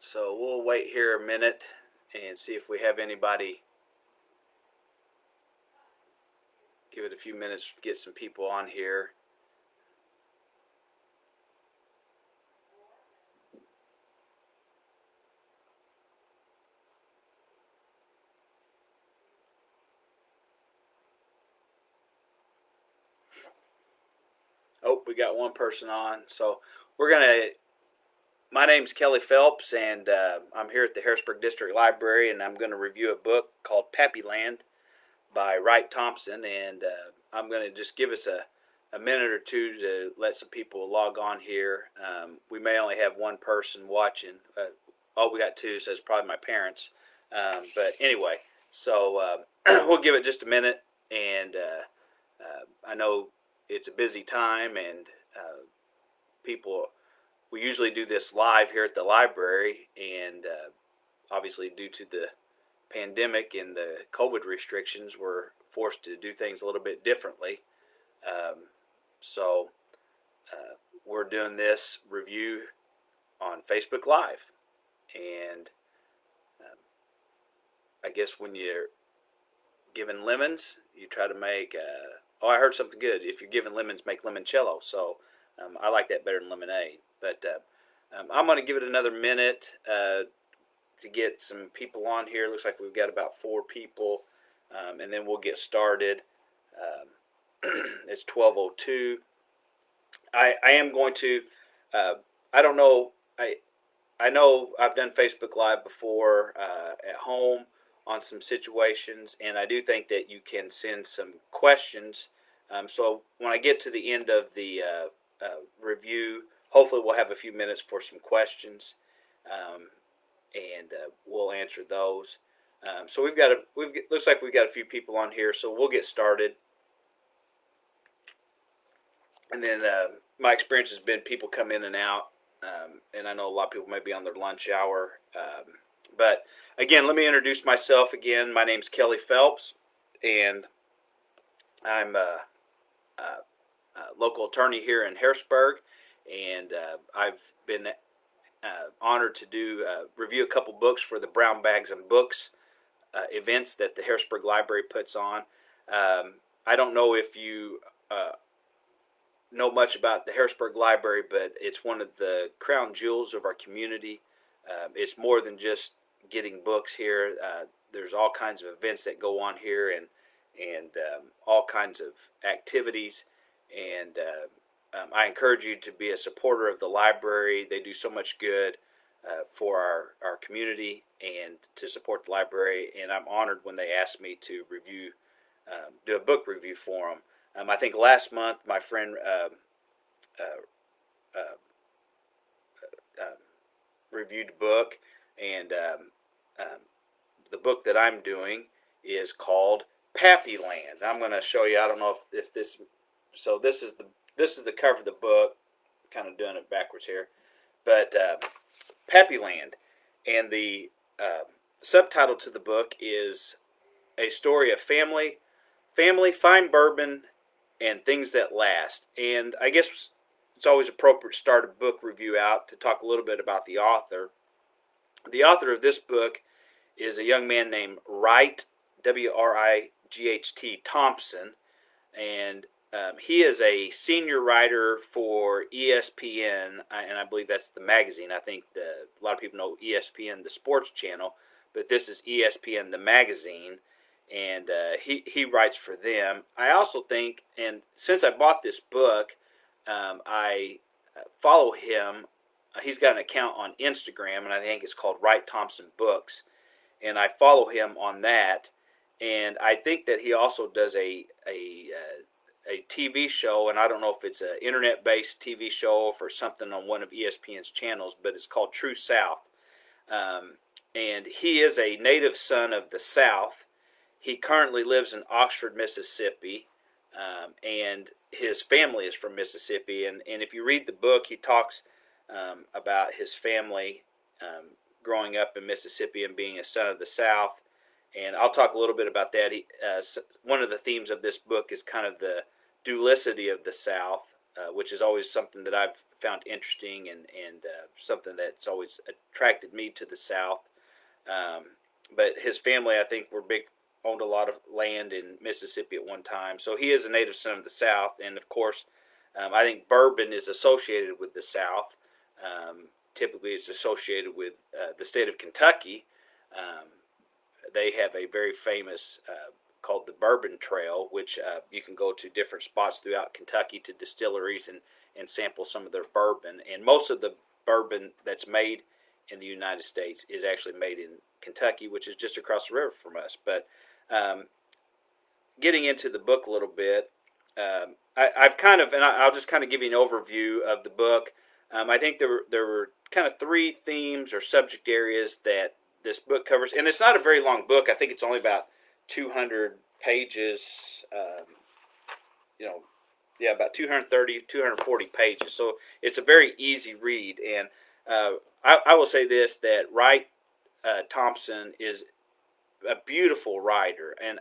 So we'll wait here a minute and see if we have anybody. Give it a few minutes to get some people on here. Oh, we got one person on. So we're going to, my name's Kelly Phelps, and I'm here at the Harrisburg District Library, and I'm going to review a book called Pappy Land by Wright Thompson. And I'm going to just give us a minute or two to let some people log on here. We may only have one person watching. Oh, we got two, so it's probably my parents. But anyway, so we'll give it just a minute, and I know it's a busy time, and people, we usually do this live here at the library, and obviously due to the pandemic and the COVID restrictions, we're forced to do things a little bit differently. So we're doing this review on Facebook Live, and I guess when you're given lemons, you try to make oh, I heard something good. If you're given lemons, make limoncello. So I like that better than lemonade. But I'm going to give it another minute to get some people on here. Looks like we've got about 4 people, and then we'll get started. It's 12:02. I am going to. I don't know. I know I've done Facebook Live before at home on some situations, and I do think that you can send some questions. So when I get to the end of the review, hopefully we'll have a few minutes for some questions, and we'll answer those. So looks like we've got a few people on here, so we'll get started. And then my experience has been people come in and out, and I know a lot of people may be on their lunch hour. But again, let me introduce myself again. My name's Kelly Phelps, and I'm a local attorney here in Harrisburg, and I've been honored to do review a couple books for the Brown Bags and Books events that the Harrisburg Library puts on. I don't know if you know much about the Harrisburg Library, but it's one of the crown jewels of our community. It's more than just getting books here. There's all kinds of events that go on here, and all kinds of activities. And I encourage you to be a supporter of the library. They do so much good for our community and to support the library. And I'm honored when they ask me to review, do a book review for them. I think last month my friend reviewed a book, and the book that I'm doing is called Pappy Land. I'm going to show you. I don't know if this. So this is the cover of the book. Kind of doing it backwards here, but Pappy Land, and the subtitle to the book is A Story of Family, Fine Bourbon, and Things That Last. And I guess it's always appropriate to start a book review out to talk a little bit about the author. The author of this book is a young man named Wright, W-R-I-G-H-T Thompson, and he is a senior writer for ESPN, and I believe that's the magazine. I think a lot of people know ESPN, the sports channel, but this is ESPN, the magazine, and he writes for them. I also think, and since I bought this book, I follow him. He's got an account on Instagram, and I think it's called Wright Thompson Books, and I follow him on that. And I think that he also does a TV show, and I don't know if it's an internet-based TV show or something on one of ESPN's channels, but it's called True South. And he is a native son of the South. He currently lives in Oxford, Mississippi, and his family is from Mississippi. And if you read the book, he talks about his family growing up in Mississippi and being a son of the South. And I'll talk a little bit about that. One of the themes of this book is kind of the duality of the South, which is always something that I've found interesting, and something that's always attracted me to the South. But his family, I think, owned a lot of land in Mississippi at one time. So he is a native son of the South, and of course, I think bourbon is associated with the South. Typically, it's associated with the state of Kentucky. Um, they have a very famous called the Bourbon Trail, which you can go to different spots throughout Kentucky to distilleries and sample some of their bourbon. And most of the bourbon that's made in the United States is actually made in Kentucky, which is just across the river from us. But getting into the book a little bit, I've kind of, and I'll just kind of give you an overview of the book. I think there were kind of three themes or subject areas that this book covers, and it's not a very long book. I think it's only about 200 pages. About 230, 240 pages. So it's a very easy read, and I will say this, that Wright Thompson is a beautiful writer, and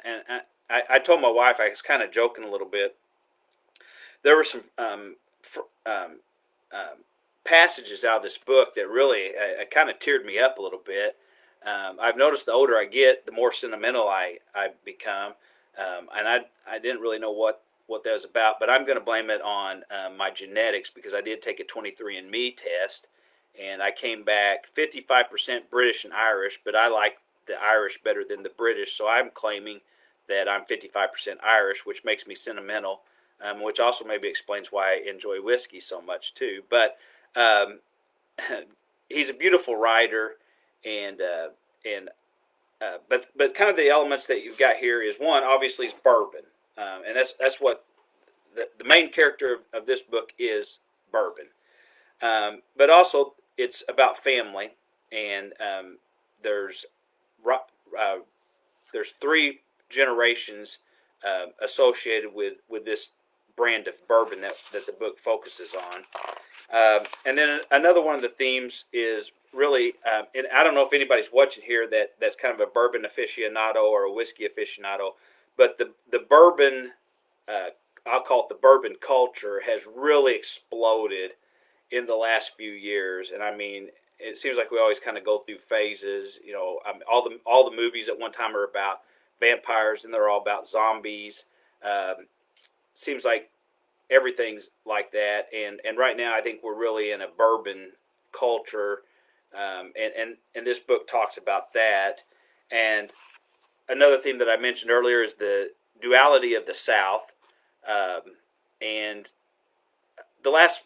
I told my wife, I was kind of joking a little bit. There were some passages out of this book that really kind of teared me up a little bit. I've noticed the older I get, the more sentimental I become, and I didn't really know what that was about, but I'm going to blame it on my genetics, because I did take a 23andMe test, and I came back 55% British and Irish, but I like the Irish better than the British, so I'm claiming that I'm 55% Irish, which makes me sentimental, which also maybe explains why I enjoy whiskey so much too. But he's a beautiful writer, but kind of the elements that you've got here is, one, obviously, is bourbon, and that's what the main character of this book is, bourbon. But also it's about family, and there's three generations associated with this brand of bourbon that the book focuses on. And then another one of the themes is really, and I don't know if anybody's watching here that's kind of a bourbon aficionado or a whiskey aficionado, but the bourbon, I'll call it the bourbon culture, has really exploded in the last few years. And I mean, it seems like we always kind of go through phases. All the movies at one time are about vampires, and they're all about zombies. Seems like everything's like that, and right now I think we're really in a bourbon culture, and this book talks about that. And another theme that I mentioned earlier is the duality of the South, and the last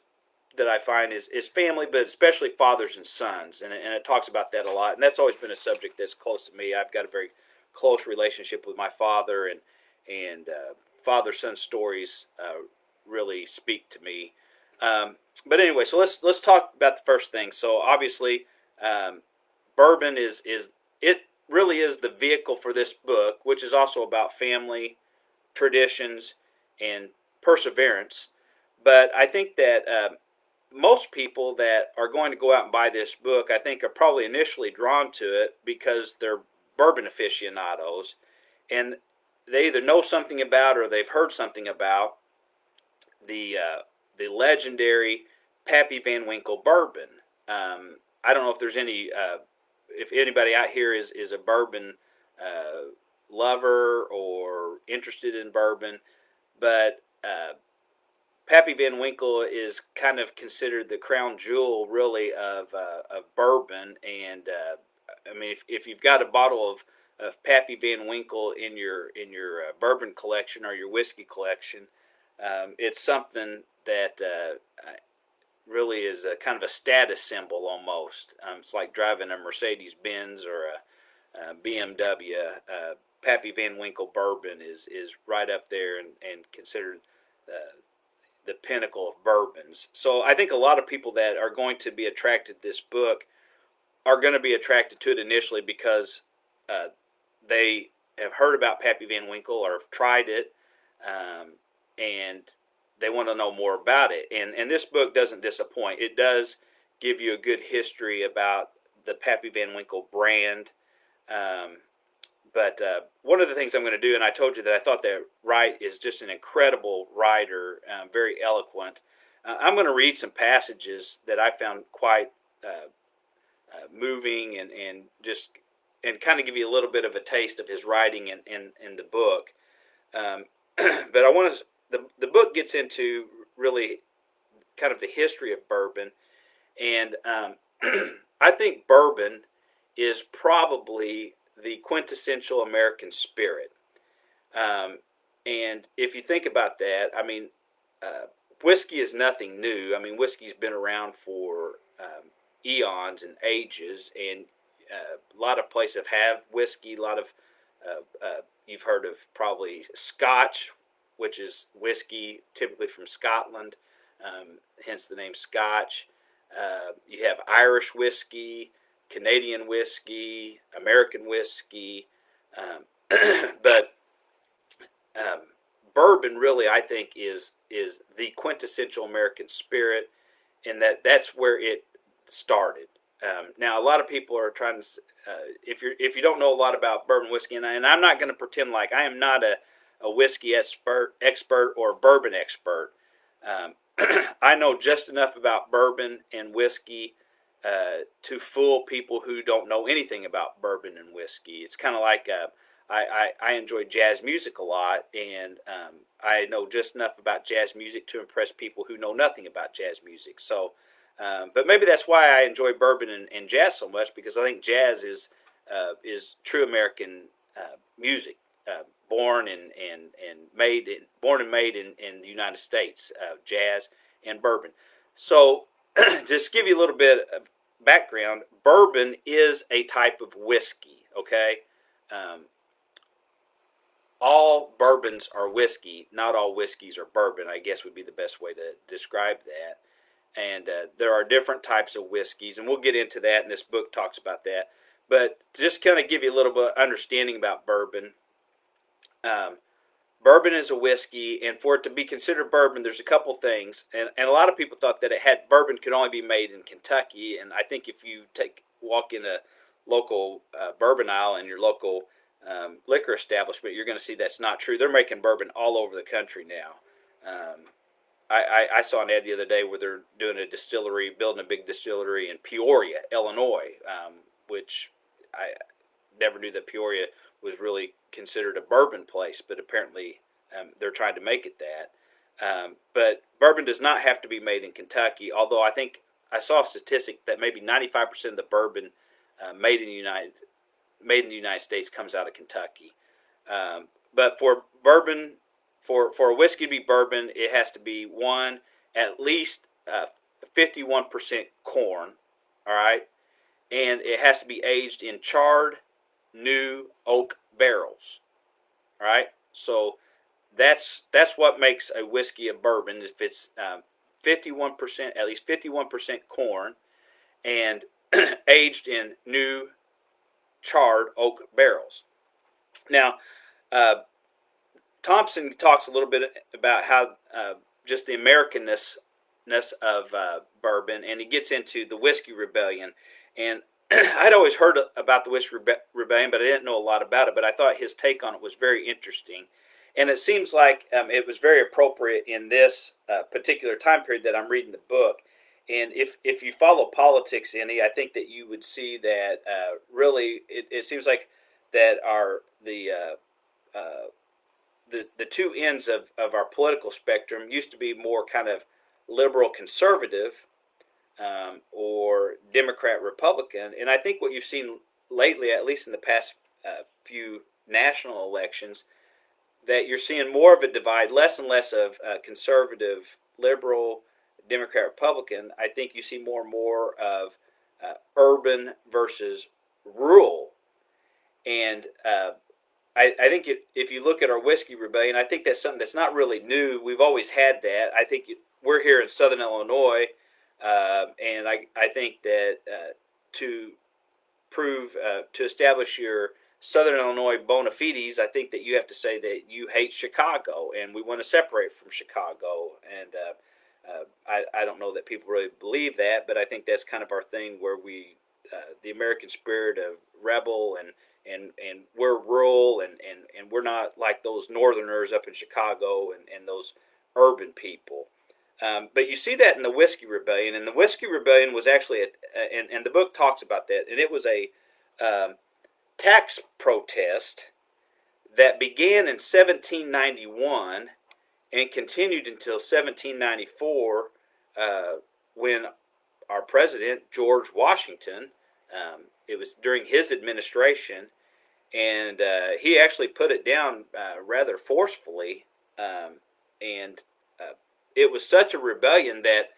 that I find is family, but especially fathers and sons, and it talks about that a lot, and that's always been a subject that's close to me. I've got a very close relationship with my father, and father-son stories really speak to me. But anyway, so let's talk about the first thing. So obviously, bourbon is it really is the vehicle for this book, which is also about family, traditions, and perseverance. But I think that most people that are going to go out and buy this book, I think, are probably initially drawn to it because they're bourbon aficionados, and they either know something about or they've heard something about the legendary Pappy Van Winkle bourbon. I don't know if there's if anybody out here is a bourbon lover or interested in bourbon, but Pappy Van Winkle is kind of considered the crown jewel, really, of bourbon. And I mean, if you've got a bottle of Pappy Van Winkle in your bourbon collection or your whiskey collection, it's something that really is a kind of a status symbol almost. It's like driving a Mercedes Benz or a BMW. Pappy Van Winkle bourbon is right up there and considered the pinnacle of bourbons. So I think a lot of people that are going to be attracted to this book are going to be attracted to it initially because they have heard about Pappy Van Winkle or have tried it, and they want to know more about it. And this book doesn't disappoint. It does give you a good history about the Pappy Van Winkle brand. But one of the things I'm going to do, and I told you that I thought that Wright is just an incredible writer, very eloquent. I'm going to read some passages that I found quite moving and kind of give you a little bit of a taste of his writing in the book. But I want to. The book gets into really kind of the history of bourbon, and I think bourbon is probably the quintessential American spirit. And if you think about that, I mean, whiskey is nothing new. I mean, whiskey's been around for eons and ages, and a lot of places have whiskey. A lot of you've heard of probably Scotch, which is whiskey typically from Scotland, hence the name Scotch. You have Irish whiskey, Canadian whiskey, American whiskey, but bourbon really, I think, is the quintessential American spirit, and that's where it started. Now, a lot of people are trying to, if you don't know a lot about bourbon whiskey, and I'm not going to pretend like I am not a whiskey expert or bourbon expert. I know just enough about bourbon and whiskey to fool people who don't know anything about bourbon and whiskey. It's kind of like I enjoy jazz music a lot, and I know just enough about jazz music to impress people who know nothing about jazz music. So, but maybe that's why I enjoy bourbon and jazz so much, because I think jazz is true American music, born and made in the United States, jazz and bourbon. So, just give you a little bit of background. Bourbon is a type of whiskey. Okay. All bourbons are whiskey. Not all whiskeys are bourbon, I guess would be the best way to describe that. And there are different types of whiskeys, and we'll get into that, and this book talks about that. But to just kind of give you a little bit of understanding about bourbon, bourbon is a whiskey, and for it to be considered bourbon, there's a couple things. And a lot of people thought that bourbon could only be made in Kentucky, and I think if you walk in a local bourbon aisle in your local liquor establishment, you're going to see that's not true. They're making bourbon all over the country now. I saw an ad the other day where they're doing a distillery, building a big distillery in Peoria, Illinois, which I never knew that Peoria was really considered a bourbon place, but apparently they're trying to make it that. But bourbon does not have to be made in Kentucky, although I think I saw a statistic that maybe 95% of the bourbon made in the United States comes out of Kentucky. But for bourbon, for a whiskey to be bourbon, it has to be at least 51% corn, all right, and it has to be aged in charred new oak barrels, all right. So that's what makes a whiskey a bourbon. If it's 51%, at least 51% corn, and aged in new charred oak barrels. Now, Thompson talks a little bit about how just the Americanness of bourbon, and he gets into the Whiskey Rebellion. And I'd always heard about the Whiskey Rebellion, but I didn't know a lot about it. But I thought his take on it was very interesting, and it seems like it was very appropriate in this particular time period that I'm reading the book. And if you follow politics any, I think that you would see that really it seems like that the two ends of our political spectrum used to be more kind of liberal conservative or Democrat Republican. And I think what you've seen lately, at least in the past few national elections, that you're seeing more of a divide, less and less of conservative, liberal, Democrat, Republican. I think you see more and more of urban versus rural. And I think if you look at our Whiskey Rebellion, I think that's something that's not really new. We've always had that. I think we're here in Southern Illinois, and I think that to establish your Southern Illinois bona fides, I think that you have to say that you hate Chicago, and we want to separate from Chicago. And I don't know that people really believe that, but I think that's kind of our thing, where the American spirit of rebel, and we're rural, and we're not like those Northerners up in Chicago and those urban people. But you see that in the Whiskey Rebellion, and the Whiskey Rebellion was actually, and the book talks about that, and it was a tax protest that began in 1791 and continued until 1794, when our president, George Washington, it was during his administration, and he actually put it down rather forcefully, and it was such a rebellion that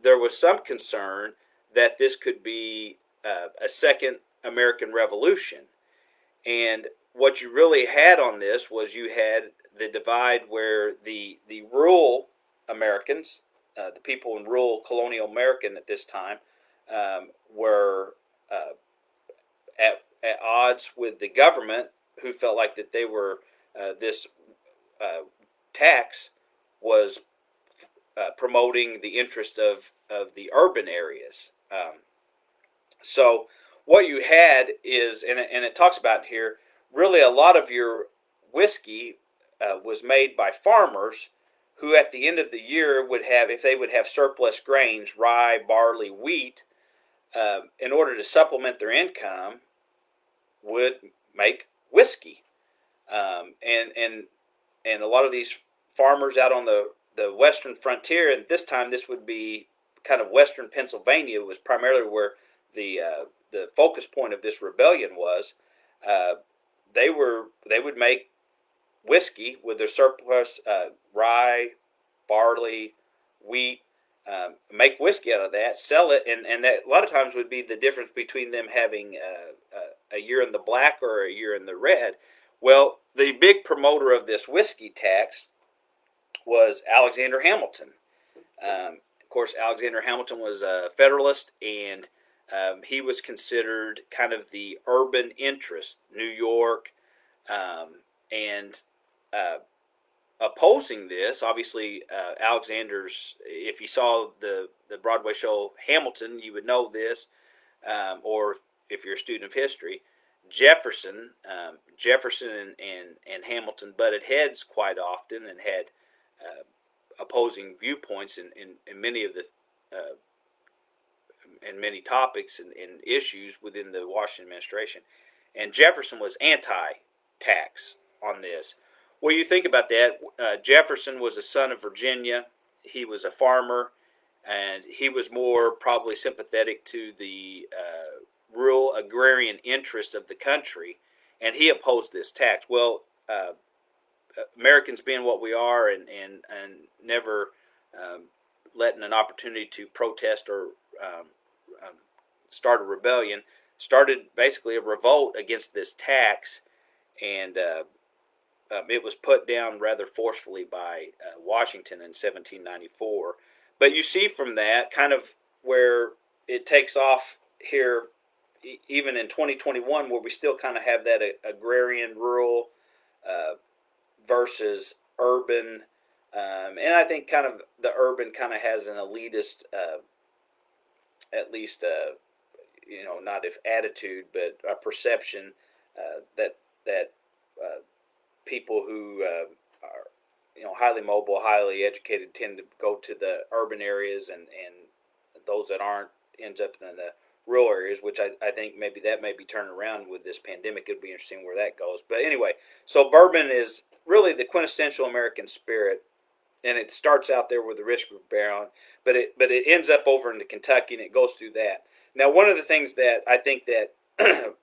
there was some concern that this could be a second American Revolution. And what you really had on this was you had the divide where the rural Americans, the people in rural colonial America at this time, were at odds with the government, who felt like that they were this tax was promoting the interest of the urban areas. So what you had is, and it talks about here, really a lot of your whiskey was made by farmers who at the end of the year would have, if they would have surplus grains, rye, barley, wheat, in order to supplement their income, would make whiskey. And a lot of these farmers out on the western frontier, and this time this would be kind of western Pennsylvania, was primarily where the focus point of this rebellion was. They would make whiskey with their surplus rye, barley, wheat, make whiskey out of that, sell it, and that a lot of times would be the difference between them having a year in the black or a year in the red. Well, the big promoter of this whiskey tax was Alexander Hamilton. Of course, Alexander Hamilton was a Federalist, and he was considered kind of the urban interest, New York, and opposing this. Obviously, Alexander's, if you saw the Broadway show Hamilton, you would know this, or if you're a student of history, Jefferson and Hamilton butted heads quite often and had opposing viewpoints in many of the and many topics and issues within the Washington administration. And Jefferson was anti-tax on this. Well, you think about that. Jefferson was a son of Virginia. He was a farmer, and he was more probably sympathetic to the rural agrarian interest of the country, and he opposed this tax. Well, Americans being what we are, and never letting an opportunity to protest or start a rebellion, started basically a revolt against this tax, and it was put down rather forcefully by Washington in 1794. But you see from that kind of where it takes off here, even in 2021, where we still kind of have that agrarian, rural versus urban. And I think kind of the urban kind of has an elitist, at least, not if attitude, but a perception that people who are highly mobile, highly educated tend to go to the urban areas, and those that aren't ends up in the rural areas, which I think maybe that may be turning around with this pandemic. It'll be interesting where that goes. But anyway, so bourbon is really the quintessential American spirit, and it starts out there with the Whiskey Baron, but it ends up over into Kentucky, and it goes through that. Now, one of the things that I think that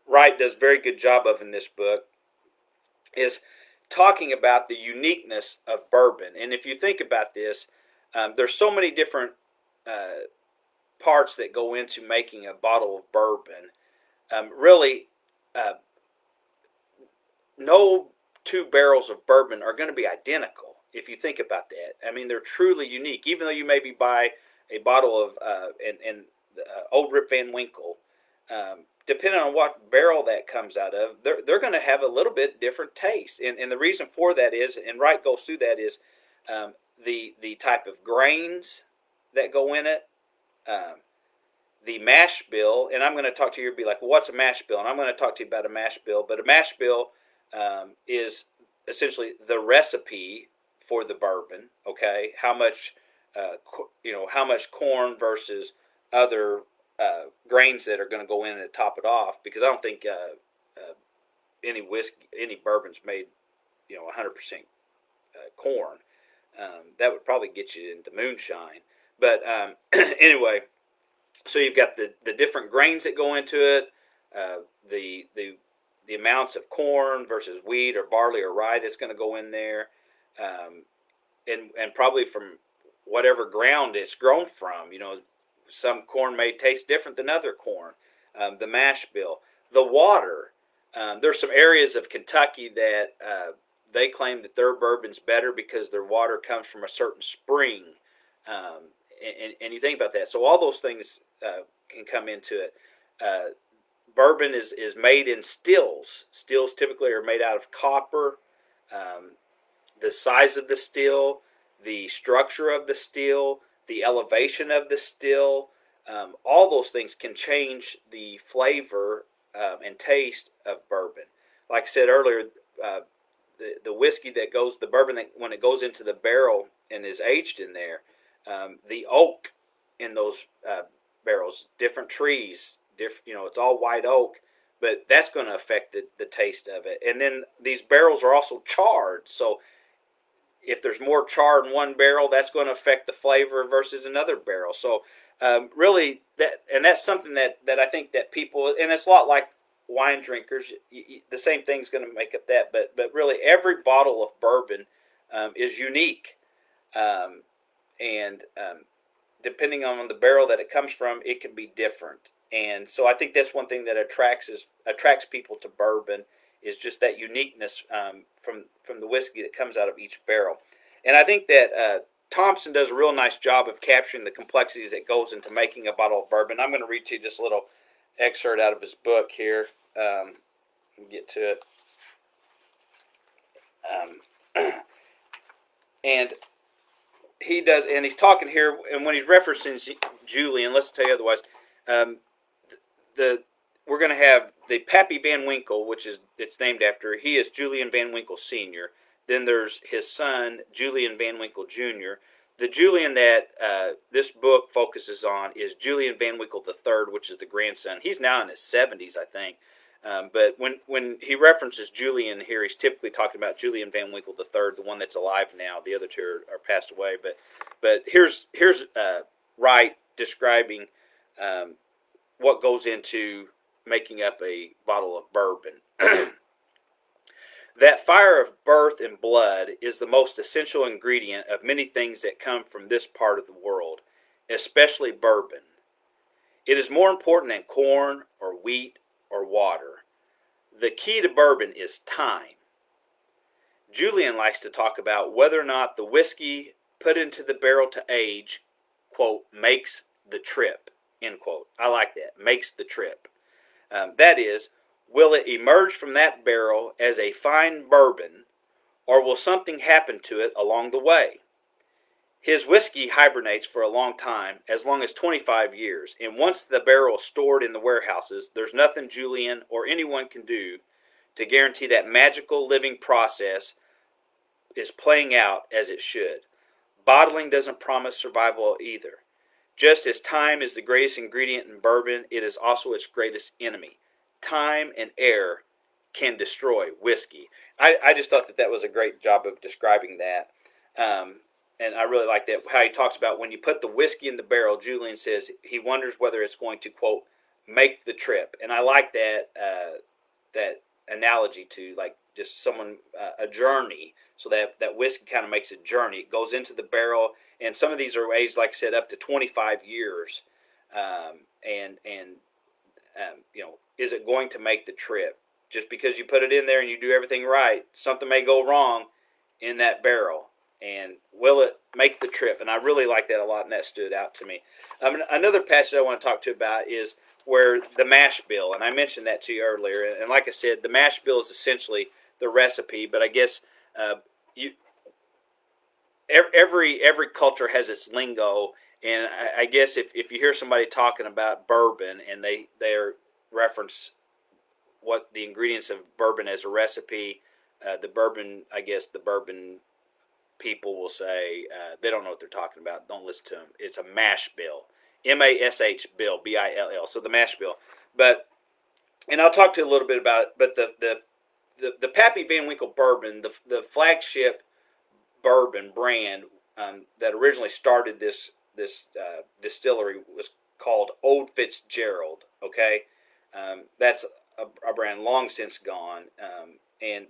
Wright does a very good job of in this book is talking about the uniqueness of bourbon. And if you think about this, there's so many different parts that go into making a bottle of bourbon. Really, no two barrels of bourbon are going to be identical, if you think about that. I mean, they're truly unique. Even though you maybe buy a bottle of Old Rip Van Winkle, depending on what barrel that comes out of, they're going to have a little bit different taste. And the reason for that is, and Wright goes through that, is the type of grains that go in it, the mash bill. And I'm going to talk to you and be like, well, what's a mash bill? And I'm going to talk to you about a mash bill. But a mash bill is essentially the recipe for the bourbon, okay? How much how much corn versus other grains that are going to go in and top it off. Because I don't think any bourbon's made 100% corn. That would probably get you into moonshine. But anyway, so you've got the different grains that go into it, the amounts of corn versus wheat or barley or rye that's going to go in there, and probably from whatever ground it's grown from. Some corn may taste different than other corn. The mash bill, the water. There's some areas of Kentucky that they claim that their bourbon's better because their water comes from a certain spring. And you think about that. So all those things can come into it. Bourbon is made in stills. Stills typically are made out of copper. The size of the still, the structure of the still, the elevation of the still, all those things can change the flavor and taste of bourbon. Like I said earlier, the whiskey that goes, the bourbon that when it goes into the barrel and is aged in there, the oak in those barrels, different trees, it's all white oak, but that's going to affect the taste of it. And then these barrels are also charred, so if there's more char in one barrel, that's going to affect the flavor versus another barrel. So really, that's something that I think that people, and it's a lot like wine drinkers, the same thing's going to make up that, but really every bottle of bourbon is unique, and depending on the barrel that it comes from, it can be different. And so I think that's one thing that attracts people to bourbon, is just that uniqueness from the whiskey that comes out of each barrel. And I think that Thompson does a real nice job of capturing the complexities that goes into making a bottle of bourbon. I'm going to read to you just a little excerpt out of his book here. Get to it. And he does, and he's talking here, and when he's referencing Julian, let's tell you otherwise. We're going to have the Pappy Van Winkle, which is it's named after. He is Julian Van Winkle Sr. Then there's his son, Julian Van Winkle Jr. The Julian that this book focuses on is Julian Van Winkle III, which is the grandson. He's now in his 70s, I think. But when he references Julian here, he's typically talking about Julian Van Winkle III, the one that's alive now. The other two are passed away. But here's Wright describing what goes into making up a bottle of bourbon. That fire of birth and blood is the most essential ingredient of many things that come from this part of the world, especially bourbon. It is more important than corn or wheat or water. The key to bourbon is time. Julian likes to talk about whether or not the whiskey put into the barrel to age, quote, makes the trip, end quote. I like that, makes the trip. That is, will it emerge from that barrel as a fine bourbon, or will something happen to it along the way? His whiskey hibernates for a long time, as long as 25 years, and once the barrel is stored in the warehouses, there's nothing Julian or anyone can do to guarantee that magical living process is playing out as it should. Bottling doesn't promise survival either. Just as time is the greatest ingredient in bourbon, it is also its greatest enemy. Time and air can destroy whiskey. I just thought that was a great job of describing that. And I really like that, how he talks about when you put the whiskey in the barrel, Julian says he wonders whether it's going to, quote, make the trip. And I like that that analogy to, like, just someone, a journey. So that whiskey kind of makes a journey. It goes into the barrel, and some of these are aged, like I said, up to 25 years. Is it going to make the trip? Just because you put it in there and you do everything right, something may go wrong in that barrel. And will it make the trip? And I really like that a lot, and that stood out to me. Another passage I want to talk to you about is where the mash bill, and I mentioned that to you earlier. And like I said, the mash bill is essentially the recipe, but I guess every culture has its lingo. And I guess if you hear somebody talking about bourbon and they reference what the ingredients of bourbon as a recipe, the bourbon people will say they don't know what they're talking about. Don't listen to them. It's a mash bill, M-A-S-H bill, B-I-L-L. So the mash bill, and I'll talk to you a little bit about it. But the Pappy Van Winkle bourbon, the flagship bourbon brand that originally started this distillery was called Old Fitzgerald. Okay, that's a brand long since gone.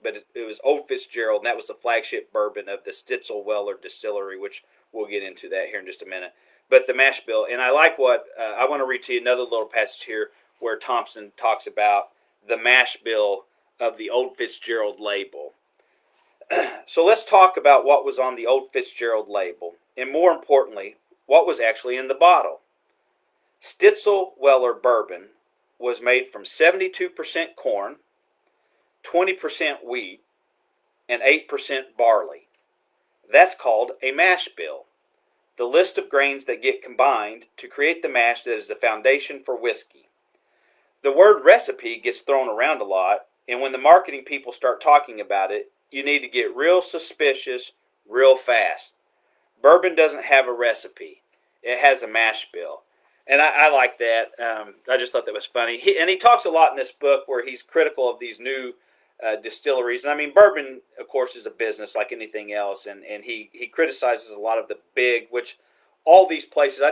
But it was Old Fitzgerald, and that was the flagship bourbon of the Stitzel Weller Distillery, which we'll get into that here in just a minute. But the mash bill, and I like what I want to read to you another little passage here where Thompson talks about the mash bill of the Old Fitzgerald label. So let's talk about what was on the Old Fitzgerald label, and more importantly, what was actually in the bottle. Stitzel Weller bourbon was made from 72% corn, 20% wheat, and 8% barley. That's called a mash bill, the list of grains that get combined to create the mash that is the foundation for whiskey. The word recipe gets thrown around a lot, and when the marketing people start talking about it, you need to get real suspicious real fast. Bourbon doesn't have a recipe. It has a mash bill. And I like that. I just thought that was funny. He talks a lot in this book where he's critical of these new distilleries. And I mean, bourbon, of course, is a business like anything else. And he criticizes a lot of the big, which all these places, I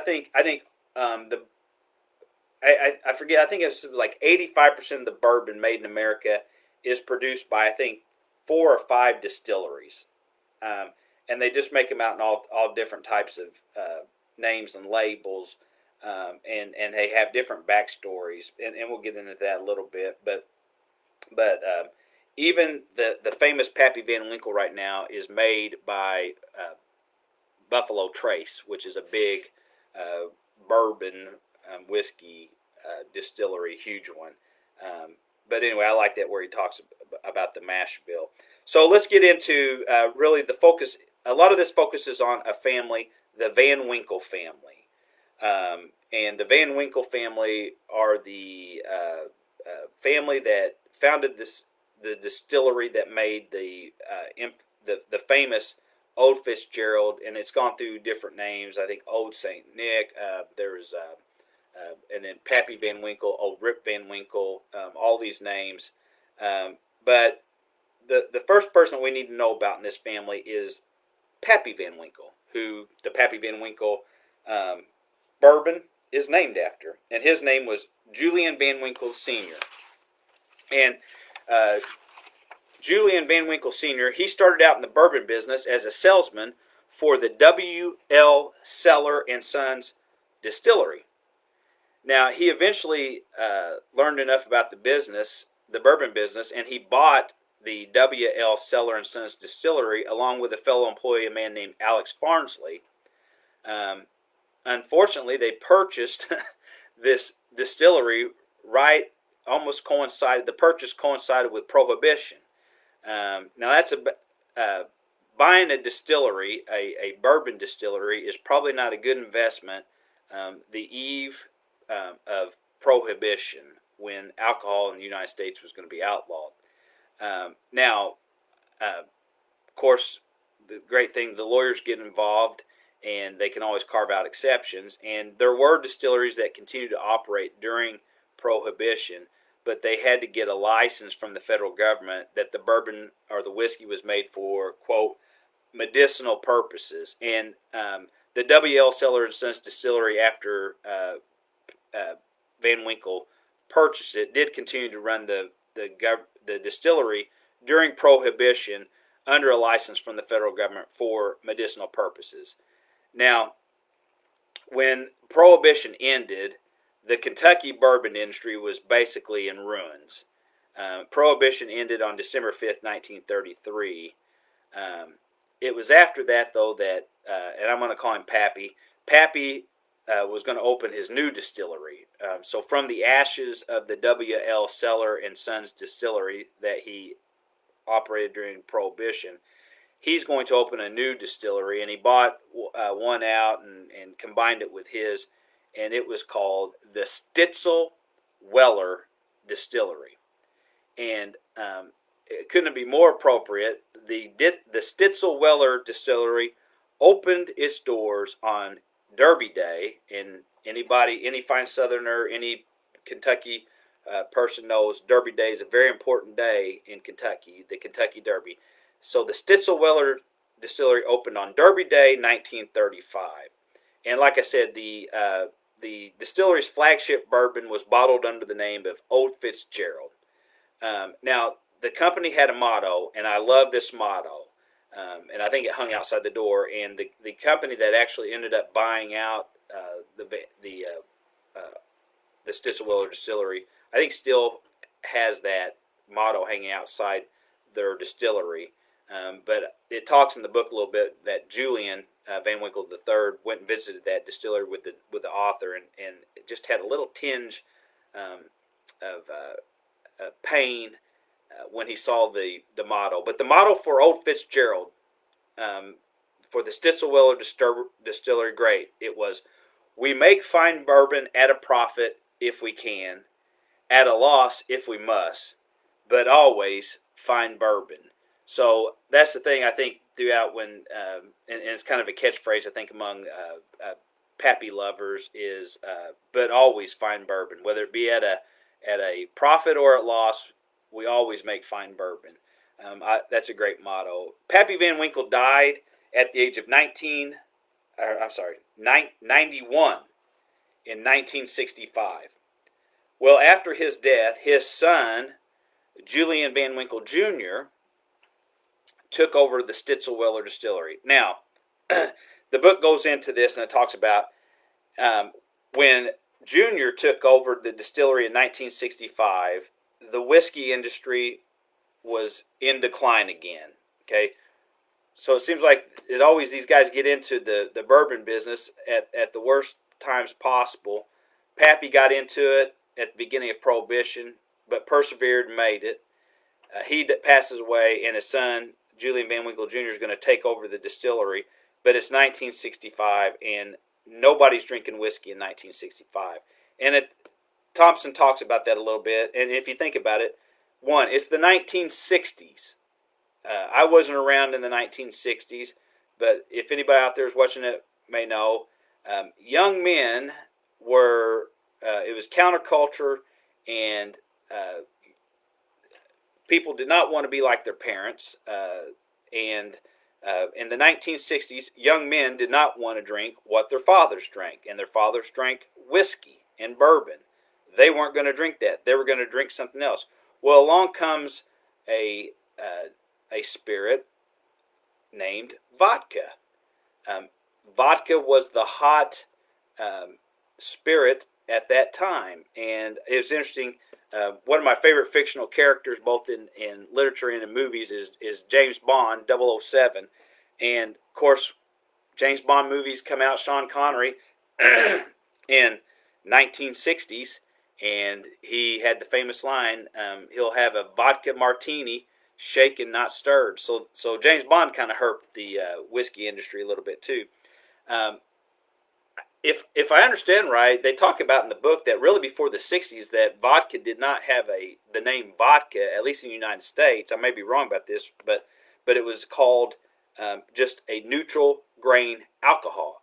forget, I think it's like 85% of the bourbon made in America is produced by, I think, 4 or 5 distilleries. And they just make them out in all different types of names and labels. And they have different backstories, and we'll get into that a little bit. But even the famous Pappy Van Winkle right now is made by Buffalo Trace, which is a big bourbon whiskey distillery, huge one. But anyway, I like that where he talks about the mash bill. So let's get into really the focus. A lot of this focuses on a family, the Van Winkle family. And the Van Winkle family are the family that founded the distillery that made the famous Old Fitzgerald, and it's gone through different names. I think Old Saint Nick. There's and then Pappy Van Winkle, Old Rip Van Winkle. All these names, but the first person we need to know about in this family is Pappy Van Winkle, who the Pappy Van Winkle bourbon is named after, and his name was Julian Van Winkle Sr. And Julian Van Winkle Sr., he started out in the bourbon business as a salesman for the W.L. Cellar and Sons Distillery. Now, he eventually learned enough about the bourbon business, and he bought the W.L. Cellar and Sons Distillery along with a fellow employee, a man named Alex Farnsley. Unfortunately, they purchased this distillery the purchase coincided with Prohibition. Now that's buying a distillery, a bourbon distillery, is probably not a good investment the eve of Prohibition, when alcohol in the United States was going to be outlawed. Now, of course, the great thing, the lawyers get involved, and they can always carve out exceptions. And there were distilleries that continued to operate during Prohibition, but they had to get a license from the federal government that the bourbon or the whiskey was made for, quote, medicinal purposes. And the W.L. Cellar and Sons Distillery, after Van Winkle purchased it, did continue to run the distillery during Prohibition under a license from the federal government for medicinal purposes. Now, when Prohibition ended, the Kentucky bourbon industry was basically in ruins. Prohibition ended on December 5th, 1933. It was after that, though, that, and I'm going to call him Pappy, Pappy was going to open his new distillery. So from the ashes of the W.L. Cellar and Sons Distillery that he operated during Prohibition, he's going to open a new distillery, and he bought one out and combined it with his, and it was called the Stitzel Weller Distillery. And it couldn't be more appropriate. The Stitzel-Weller Distillery opened its doors on Derby Day, and any fine Southerner, any Kentucky person knows Derby Day is a very important day in Kentucky, the Kentucky Derby. So the Stitzel-Weller Distillery opened on Derby Day, 1935, and like I said, the distillery's flagship bourbon was bottled under the name of Old Fitzgerald. Now, the company had a motto, and I love this motto, and I think it hung outside the door. And the company that actually ended up buying out the Stitzel-Weller Distillery, I think still has that motto hanging outside their distillery. But it talks in the book a little bit that Julian Van Winkle III went and visited that distillery with the author, and it just had a little tinge of pain when he saw the motto. But the motto for Old Fitzgerald, for the Stitzel-Weller Distillery, great. It was, "We make fine bourbon at a profit if we can, at a loss if we must, but always fine bourbon." So that's the thing I think throughout when, and it's kind of a catchphrase I think among Pappy lovers is, but always fine bourbon. Whether it be at a profit or at loss, we always make fine bourbon. That's a great motto. Pappy Van Winkle died at the age of 91 in 1965. Well, after his death, his son, Julian Van Winkle Jr., took over the Stitzel-Weller Distillery. Now, the book goes into this, and it talks about when Junior took over the distillery in 1965, the whiskey industry was in decline again. Okay, so it seems like these guys get into the bourbon business at the worst times possible. Pappy got into it at the beginning of Prohibition, but persevered and made it. He passes away, and his son, Julian Van Winkle Jr., is going to take over the distillery, but it's 1965, and nobody's drinking whiskey in 1965. And Thompson talks about that a little bit, and if you think about it, one, it's the 1960s. I wasn't around in the 1960s, but if anybody out there is watching it may know, young men were, it was counterculture, and people did not want to be like their parents, and in the 1960s, young men did not want to drink what their fathers drank, and their fathers drank whiskey and bourbon. They weren't going to drink that. They were going to drink something else. Well, along comes a spirit named vodka. Vodka was the hot spirit at that time, and it was interesting. One of my favorite fictional characters, both in literature and in movies, is James Bond, 007. And, of course, James Bond movies come out, Sean Connery, in 1960s, and he had the famous line, he'll have a vodka martini, shaken, not stirred. So James Bond kind of hurt the whiskey industry a little bit, too. If I understand right, they talk about in the book that really before the 60s that vodka did not have the name vodka, at least in the United States. I may be wrong about this, but it was called just a neutral grain alcohol.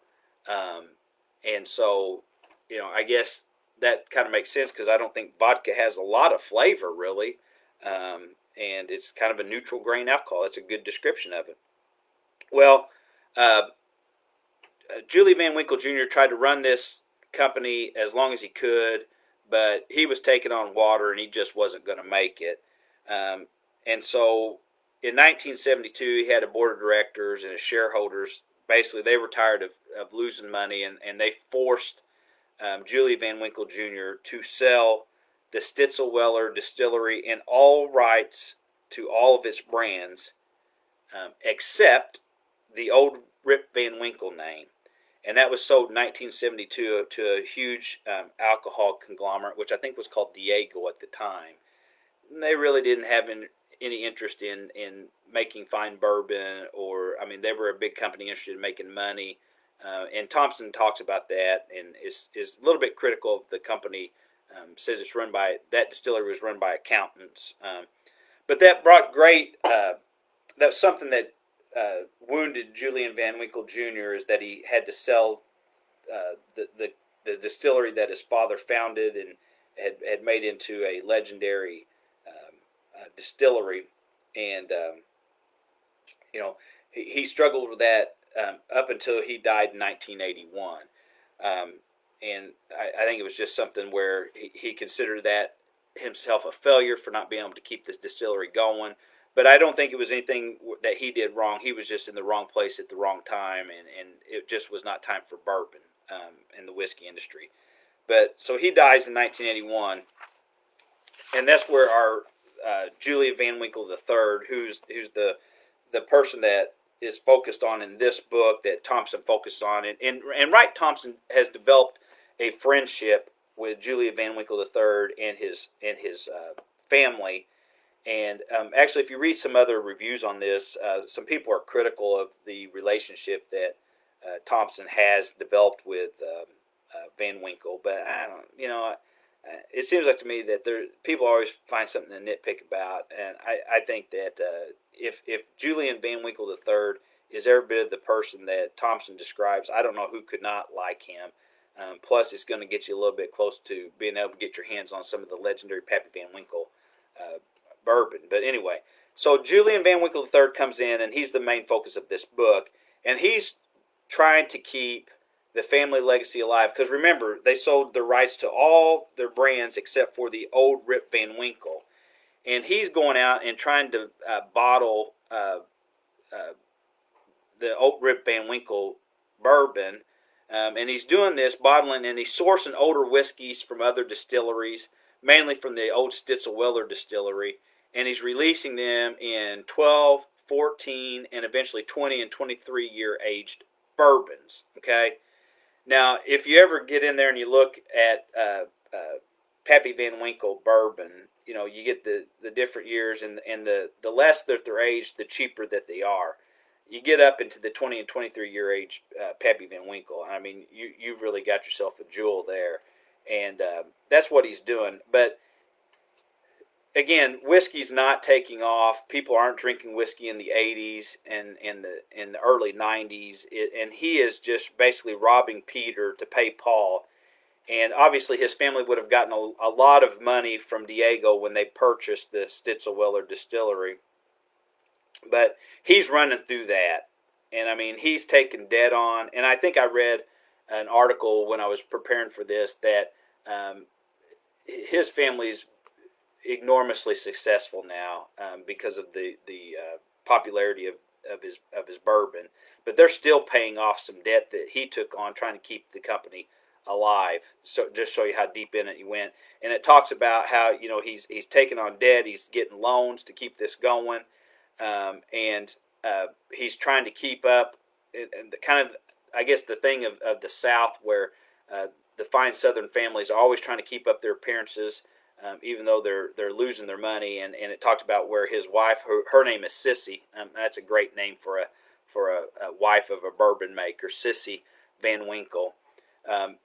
And so, I guess that kind of makes sense because I don't think vodka has a lot of flavor, really. And it's kind of a neutral grain alcohol. That's a good description of it. Well, Julian Van Winkle Jr. tried to run this company as long as he could, but he was taking on water and he just wasn't going to make it. And so in 1972, he had a board of directors and his shareholders. Basically, they were tired of losing money, and they forced Julian Van Winkle Jr. to sell the Stitzel-Weller Distillery and all rights to all of its brands except the old Rip Van Winkle name. And that was sold in 1972 to a huge alcohol conglomerate, which I think was called Diego at the time. And they really didn't have any interest in making fine bourbon, they were a big company interested in making money. And Thompson talks about that and is a little bit critical of the company. Says that distillery was run by accountants. But that brought great. That was something that wounded Julian Van Winkle Jr. is that he had to sell the distillery that his father founded and had made into a legendary distillery, and he struggled with that up until he died in 1981. And I think it was just something where he considered that himself a failure for not being able to keep this distillery going. But I don't think it was anything that he did wrong. He was just in the wrong place at the wrong time, and it just was not time for bourbon in the whiskey industry. But so he dies in 1981, and that's where our Julian Van Winkle III, who's the person that is focused on in this book that Thompson focused on, and Wright Thompson has developed a friendship with Julian Van Winkle III and his family. And actually, if you read some other reviews on this, some people are critical of the relationship that Thompson has developed with Van Winkle. But I don't, it seems like to me that people always find something to nitpick about. And I think that if Julian Van Winkle III is every bit of the person that Thompson describes, I don't know who could not like him. Plus, it's going to get you a little bit close to being able to get your hands on some of the legendary Pappy Van Winkle bourbon. But anyway, so Julian Van Winkle III comes in, and he's the main focus of this book, and he's trying to keep the family legacy alive, because remember, they sold the rights to all their brands except for the old Rip Van Winkle, and he's going out and trying to bottle the old Rip Van Winkle bourbon, and he's doing this bottling, and he's sourcing older whiskeys from other distilleries, mainly from the old Stitzel-Weller distillery, and he's releasing them in 12, 14, and eventually 20 and 23 year aged bourbons. Okay, now if you ever get in there and you look at Pappy Van Winkle bourbon, you get the different years, and the less that they're aged, the cheaper that they are. You get up into the 20 and 23 year age Pappy Van Winkle. I mean, you've really got yourself a jewel there, and that's what he's doing. But again, whiskey's not taking off. People aren't drinking whiskey in the 80s and in the early 90s, and he is just basically robbing Peter to pay Paul. And obviously, his family would have gotten a lot of money from Diego when they purchased the Stitzel-Weller distillery. But he's running through that. And I mean, he's taken dead on. And I think I read an article when I was preparing for this that his family's enormously successful now because of the popularity of his bourbon. But they're still paying off some debt that he took on trying to keep the company alive. So just show you how deep in it he went. And it talks about how he's taking on debt, he's getting loans to keep this going, and he's trying to keep up. And the kind of, I guess, the thing of the South where the fine Southern families are always trying to keep up their appearances, even though they're losing their money. And it talked about where his wife, her name is Sissy. That's a great name for a wife of a bourbon maker, Sissy Van Winkle.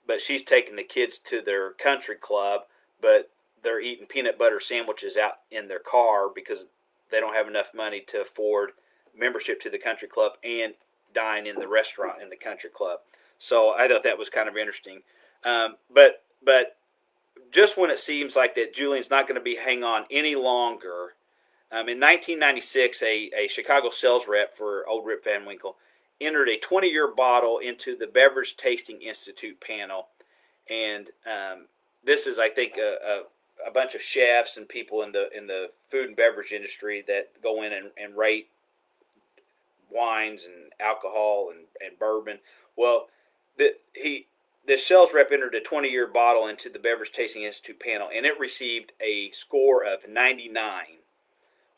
But she's taking the kids to their country club, but they're eating peanut butter sandwiches out in their car because they don't have enough money to afford membership to the country club and dine in the restaurant in the country club. So I thought that was kind of interesting. But just when it seems like that Julian's not going to be hang on any longer, in 1996, a Chicago sales rep for Old Rip Van Winkle entered a 20-year bottle into the Beverage Tasting Institute panel. And this is, I think, a bunch of chefs and people in the food and beverage industry that go in and rate wines and alcohol and bourbon. Well, the sales rep entered a 20-year bottle into the Beverage Tasting Institute panel, and it received a score of 99,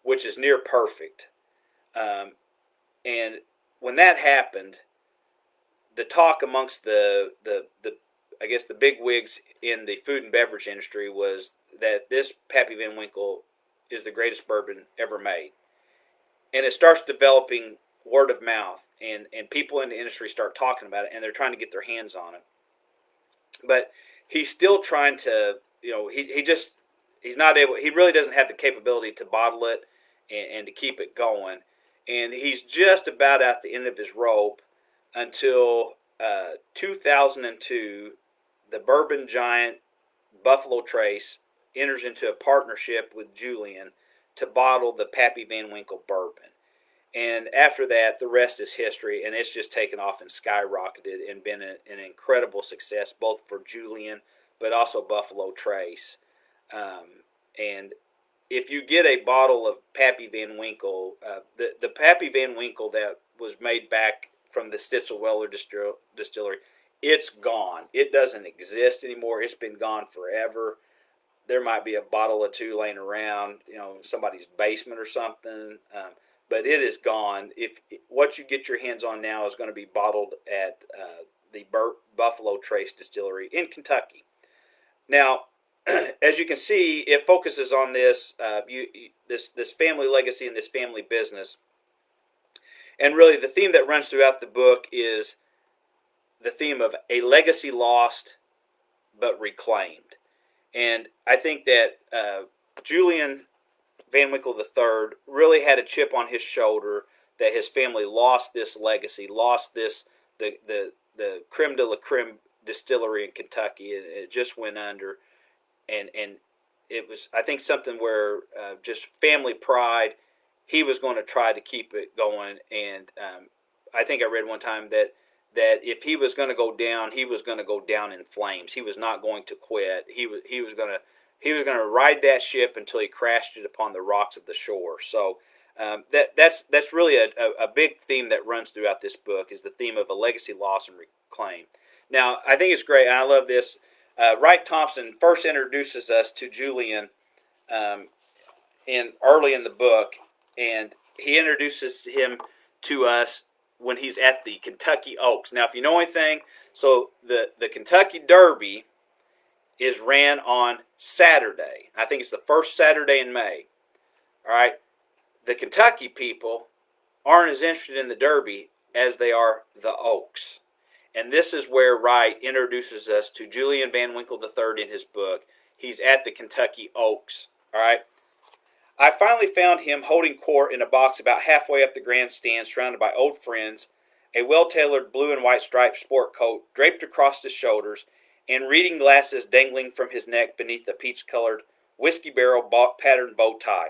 which is near perfect. And when that happened, the talk amongst the I guess the big wigs in the food and beverage industry was that this Pappy Van Winkle is the greatest bourbon ever made. And it starts developing word of mouth, and people in the industry start talking about it, and they're trying to get their hands on it. But he's still trying to, he's not able, he really doesn't have the capability to bottle it and to keep it going. And he's just about at the end of his rope until 2002, the bourbon giant Buffalo Trace enters into a partnership with Julian to bottle the Pappy Van Winkle bourbon. And after that, the rest is history, and it's just taken off and skyrocketed and been an incredible success, both for Julian but also Buffalo Trace. And if you get a bottle of Pappy Van Winkle, the Pappy Van Winkle that was made back from the Stitzel-Weller distillery, it's gone. It doesn't exist anymore. It's been gone forever. There might be a bottle or two laying around, somebody's basement or something, but it is gone. If what you get your hands on now is going to be bottled at the Buffalo Trace Distillery in Kentucky. Now, as you can see, it focuses on this this family legacy and this family business. And really, the theme that runs throughout the book is the theme of a legacy lost but reclaimed. And I think that Julian Van Winkle III really had a chip on his shoulder that his family lost this legacy, lost this the creme de la creme distillery in Kentucky. It just went under, and it was, I think, something where just family pride. He was going to try to keep it going, and I think I read one time that if he was going to go down, he was going to go down in flames. He was not going to quit. He was going to ride that ship until he crashed it upon the rocks of the shore. So that's really a big theme that runs throughout this book, is the theme of a legacy lost and reclaimed. Now, I think it's great, and I love this. Wright Thompson first introduces us to Julian early in the book, and he introduces him to us when he's at the Kentucky Oaks. Now, if you know anything, so the Kentucky Derby is ran on Saturday. I think it's the first Saturday in May. All right, the Kentucky people aren't as interested in the Derby as they are the Oaks. And this is where Wright introduces us to Julian Van Winkle III in his book. He's at the Kentucky Oaks. All right. I finally found him holding court in a box about halfway up the grandstand, surrounded by old friends, a well-tailored blue and white striped sport coat draped across his shoulders, and reading glasses dangling from his neck beneath a peach-colored whiskey barrel patterned bow tie.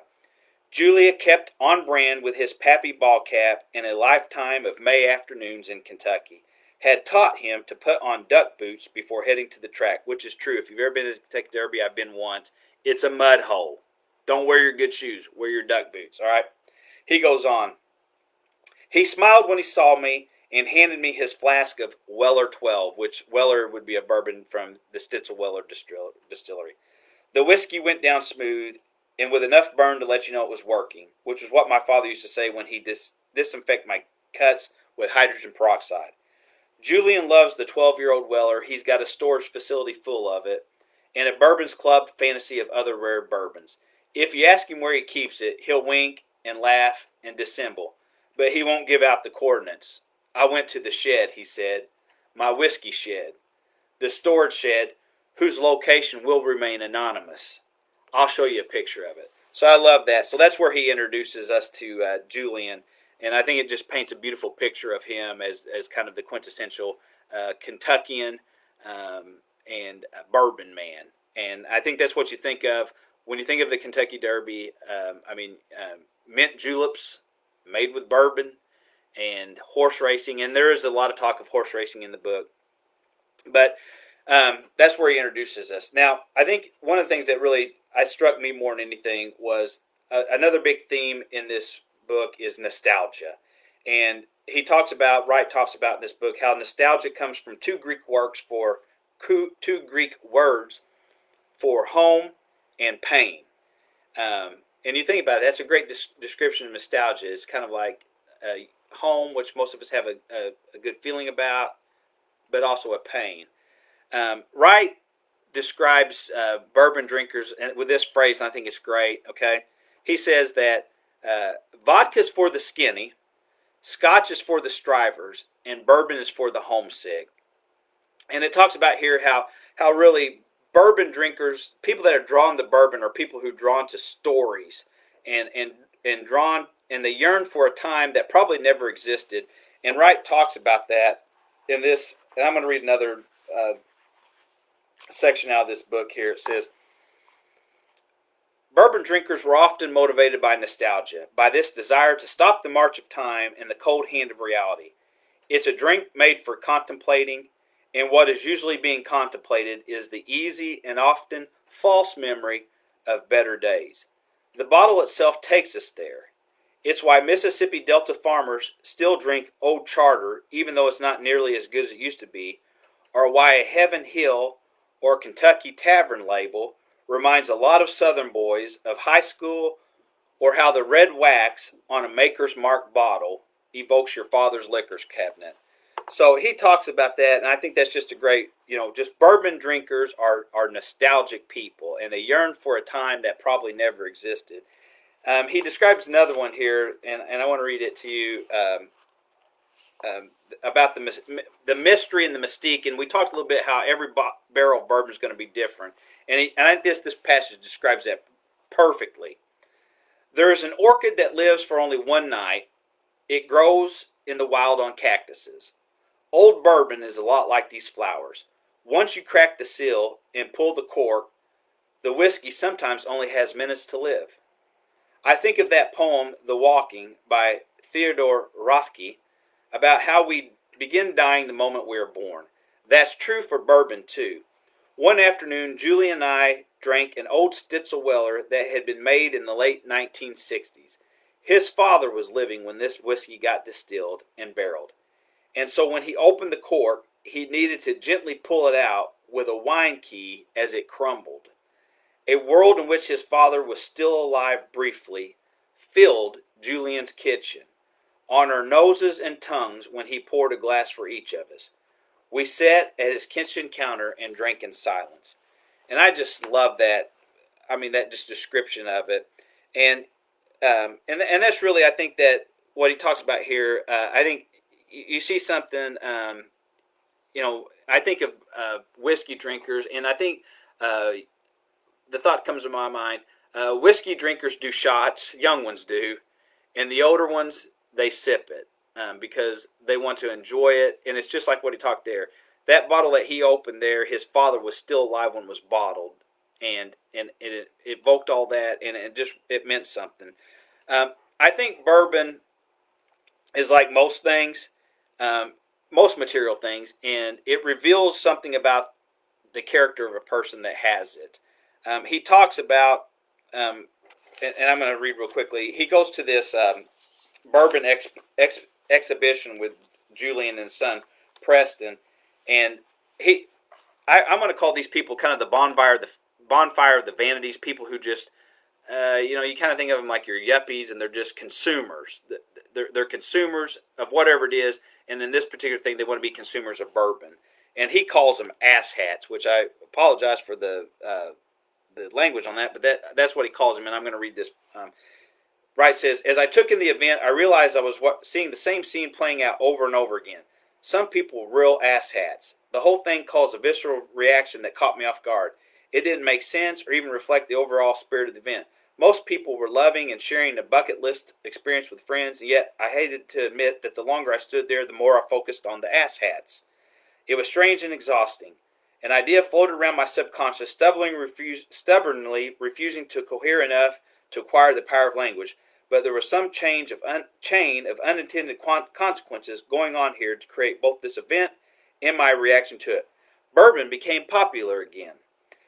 Julia kept on brand with his Pappy ball cap, and a lifetime of May afternoons in Kentucky had taught him to put on duck boots before heading to the track, which is true. If you've ever been to the Kentucky Derby, I've been once. It's a mud hole. Don't wear your good shoes. Wear your duck boots, all right? He goes on. He smiled when he saw me and handed me his flask of Weller 12, which Weller would be a bourbon from the Stitzel-Weller distillery. The whiskey went down smooth and with enough burn to let you know it was working, which was what my father used to say when he disinfect my cuts with hydrogen peroxide. Julian loves the 12-year-old Weller. He's got a storage facility full of it, and a Bourbons Club fantasy of other rare bourbons. If you ask him where he keeps it, he'll wink and laugh and dissemble, but he won't give out the coordinates. I went to the shed, he said, my whiskey shed, the storage shed, whose location will remain anonymous. I'll show you a picture of it. So I love that. So that's where he introduces us to Julian, and I think it just paints a beautiful picture of him as kind of the quintessential Kentuckian and bourbon man. And I think that's what you think of when you think of the Kentucky Derby. Mint juleps made with bourbon and horse racing. And there is a lot of talk of horse racing in the book. But that's where he introduces us. Now, I think one of the things that really struck me more than anything was another big theme in this book is nostalgia. And Wright talks about in this book how nostalgia comes from two Greek words for home and pain. And you think about it, that's a great description of nostalgia. It's kind of like home, which most of us have a good feeling about, but also a pain. Wright describes bourbon drinkers with this phrase, and I think it's great. Okay, he says that vodka's for the skinny, scotch is for the strivers, and bourbon is for the homesick. And it talks about here how really bourbon drinkers, people that are drawn to bourbon, are people who are drawn to stories and drawn, and they yearn for a time that probably never existed. And Wright talks about that in this, and I'm going to read another section out of this book here. It says, bourbon drinkers were often motivated by nostalgia, by this desire to stop the march of time and the cold hand of reality. It's a drink made for contemplating, and what is usually being contemplated is the easy and often false memory of better days. The bottle itself takes us there. It's why Mississippi Delta farmers still drink Old Charter, even though it's not nearly as good as it used to be, or why a Heaven Hill or Kentucky Tavern label reminds a lot of Southern boys of high school, or how the red wax on a Maker's Mark bottle evokes your father's liquors cabinet. So he talks about that, and I think that's just a great, just bourbon drinkers are nostalgic people, and they yearn for a time that probably never existed. He describes another one here, and I want to read it to you, about the mystery and the mystique. And we talked a little bit how every barrel of bourbon is going to be different. And I think this passage describes that perfectly. There is an orchid that lives for only one night. It grows in the wild on cactuses. Old bourbon is a lot like these flowers. Once you crack the seal and pull the cork, the whiskey sometimes only has minutes to live. I think of that poem, The Walking, by Theodore Rothke, about how we begin dying the moment we are born. That's true for bourbon, too. One afternoon, Julian and I drank an old Stitzel Weller that had been made in the late 1960s. His father was living when this whiskey got distilled and barreled. And so when he opened the cork, he needed to gently pull it out with a wine key as it crumbled. A world in which his father was still alive briefly filled Julian's kitchen, on our noses and tongues when he poured a glass for each of us. We sat at his kitchen counter and drank in silence. And I just love that. I mean, that just description of it. And that's really, I think, that what he talks about here. I think you see something. I think of whiskey drinkers, and I think the thought comes to my mind: whiskey drinkers do shots, young ones do, and the older ones, they sip it because they want to enjoy it. And it's just like what he talked there. That bottle that he opened there, his father was still alive when it was bottled, and it evoked all that, and it meant something. I think bourbon is like most things, most material things, and it reveals something about the character of a person that has it. He talks about, and I'm going to read real quickly. He goes to this bourbon exhibition with Julian and son Preston, and I'm going to call these people kind of the bonfire of the vanities. People who just, you kind of think of them like your yuppies, and they're just consumers. They're consumers of whatever it is, and in this particular thing, they want to be consumers of bourbon. And he calls them asshats, which I apologize for the language on that, but that's what he calls them, and I'm going to read this. Wright says, as I took in the event, I realized I was seeing the same scene playing out over and over again. Some people were real asshats. The whole thing caused a visceral reaction that caught me off guard. It didn't make sense or even reflect the overall spirit of the event. Most people were loving and sharing a bucket list experience with friends, and yet I hated to admit that the longer I stood there, the more I focused on the asshats. It was strange and exhausting. An idea floated around my subconscious, stubbornly refusing to cohere enough to acquire the power of language, but there was some chain of unintended consequences going on here to create both this event and my reaction to it. Bourbon became popular again,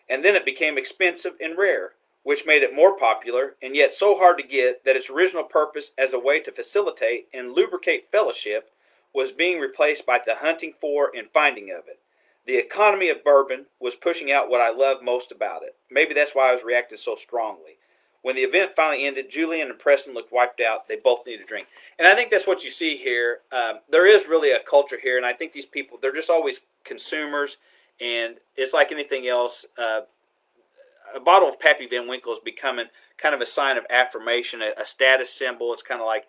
and then it became expensive and rare, which made it more popular and yet so hard to get that its original purpose as a way to facilitate and lubricate fellowship was being replaced by the hunting for and finding of it. The economy of bourbon was pushing out what I loved most about it. Maybe that's why I was reacting so strongly. When the event finally ended, Julian and Preston looked wiped out. They both needed a drink. And I think that's what you see here. There is really a culture here, and I think these people, they're just always consumers, and it's like anything else. A bottle of Pappy Van Winkle is becoming kind of a sign of affirmation, a status symbol. It's kind of like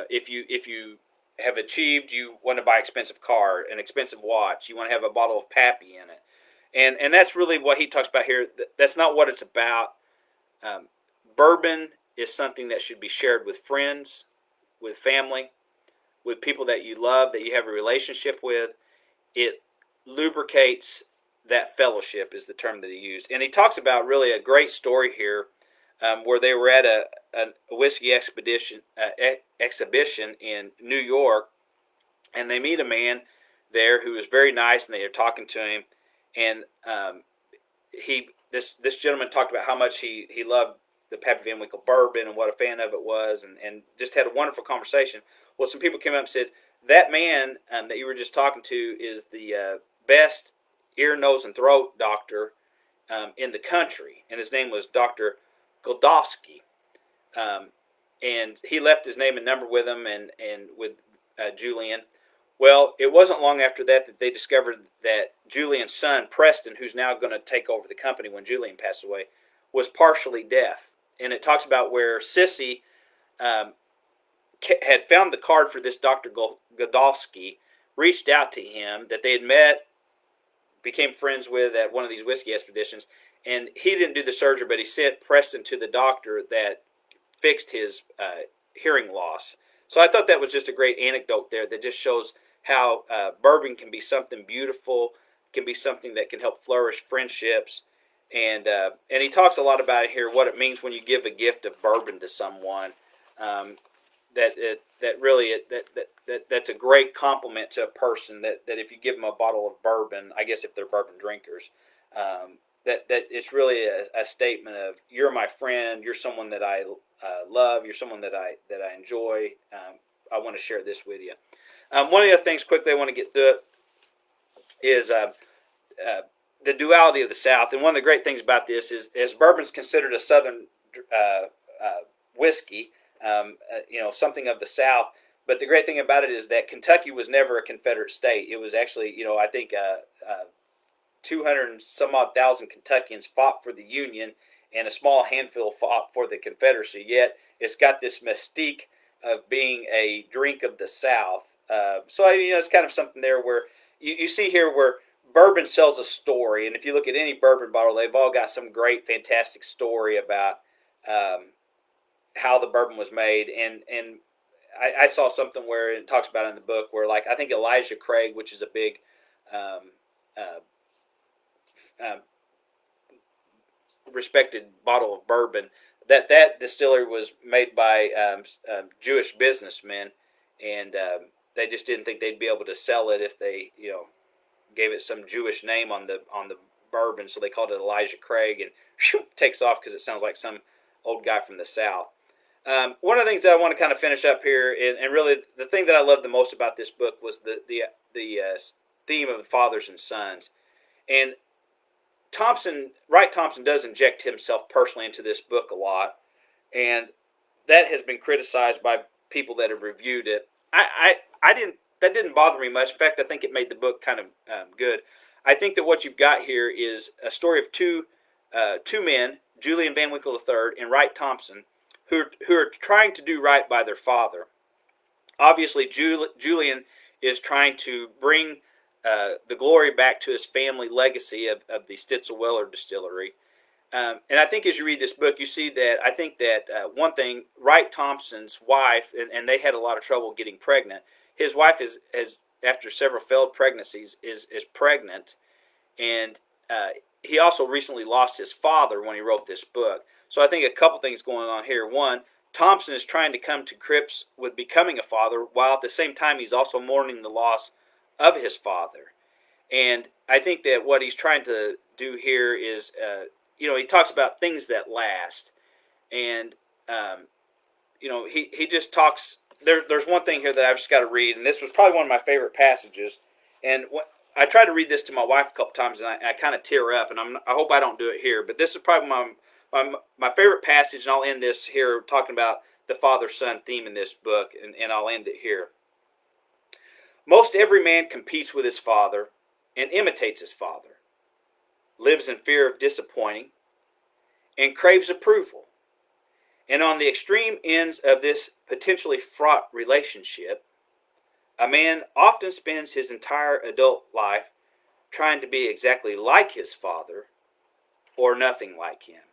if you have achieved, you want to buy an expensive car, an expensive watch. You want to have a bottle of Pappy in it. And that's really what he talks about here. That's not what it's about. Bourbon is something that should be shared with friends, with family, with people that you love, that you have a relationship with. It lubricates that fellowship, is the term that he used. And he talks about really a great story here, where they were at a whiskey exhibition in New York, and they meet a man there who is very nice, and they are talking to him, and this gentleman talked about how much he loved the Pappy Van Winkle bourbon and what a fan of it was, and just had a wonderful conversation. Well, some people came up and said, that man that you were just talking to is the best ear, nose, and throat doctor in the country, and his name was Dr. Goldowski. And he left his name and number with him, and with Julian. Well, it wasn't long after that they discovered that Julian's son, Preston, who's now going to take over the company when Julian passed away, was partially deaf. And it talks about where Sissy had found the card for this Dr. Godowski, reached out to him, that they had met, became friends with at one of these whiskey expeditions, and he didn't do the surgery, but he sent Preston to the doctor that fixed his hearing loss. So I thought that was just a great anecdote there that just shows how bourbon can be something beautiful, can be something that can help flourish friendships. And he talks a lot about it here, what it means when you give a gift of bourbon to someone. That's a great compliment to a person, that if you give them a bottle of bourbon, I guess if they're bourbon drinkers, that it's really a statement of, you're my friend, you're someone that I love, you're someone that I enjoy. I want to share this with you. One of the other things quickly I want to get through is the duality of the South. And one of the great things about this is bourbon's considered a Southern whiskey, something of the South. But the great thing about it is that Kentucky was never a Confederate state. It was actually, I think 200 and some odd thousand Kentuckians fought for the Union, and a small handful fought for the Confederacy. Yet it's got this mystique of being a drink of the South. So it's kind of something there where you see here where bourbon sells a story, and if you look at any bourbon bottle, they've all got some great, fantastic story about how the bourbon was made. And I saw something where it talks about it in the book where, like, I think Elijah Craig, which is a big respected bottle of bourbon, that distillery was made by Jewish businessmen, and they just didn't think they'd be able to sell it if they gave it some Jewish name on the bourbon, so they called it Elijah Craig, and takes off because it sounds like some old guy from the South. One of the things that I want to kind of finish up here, and really the thing that I loved the most about this book was the theme of fathers and sons. And Wright Thompson does inject himself personally into this book a lot, and that has been criticized by people that have reviewed it. That didn't bother me much. In fact, I think it made the book kind of good. I think that what you've got here is a story of two men, Julian Van Winkle III and Wright Thompson, who are trying to do right by their father. Obviously, Julian is trying to bring the glory back to his family legacy of the Stitzel-Weller distillery. And I think as you read this book, you see that I think that one thing, Wright Thompson's wife, and they had a lot of trouble getting pregnant. His wife is after several failed pregnancies, is pregnant, and he also recently lost his father when he wrote this book. So I think a couple things going on here. One, Thompson is trying to come to grips with becoming a father, while at the same time he's also mourning the loss of his father. And I think that what he's trying to do here is, he talks about things that last. And, he just talks, there's one thing here that I've just got to read, and this was probably one of my favorite passages. And I tried to read this to my wife a couple times, and I kind of tear up, and I hope I don't do it here. But this is probably my favorite passage, and I'll end this here talking about the father-son theme in this book, and I'll end it here. Most every man competes with his father and imitates his father, lives in fear of disappointing, and craves approval. And on the extreme ends of this potentially fraught relationship, a man often spends his entire adult life trying to be exactly like his father or nothing like him.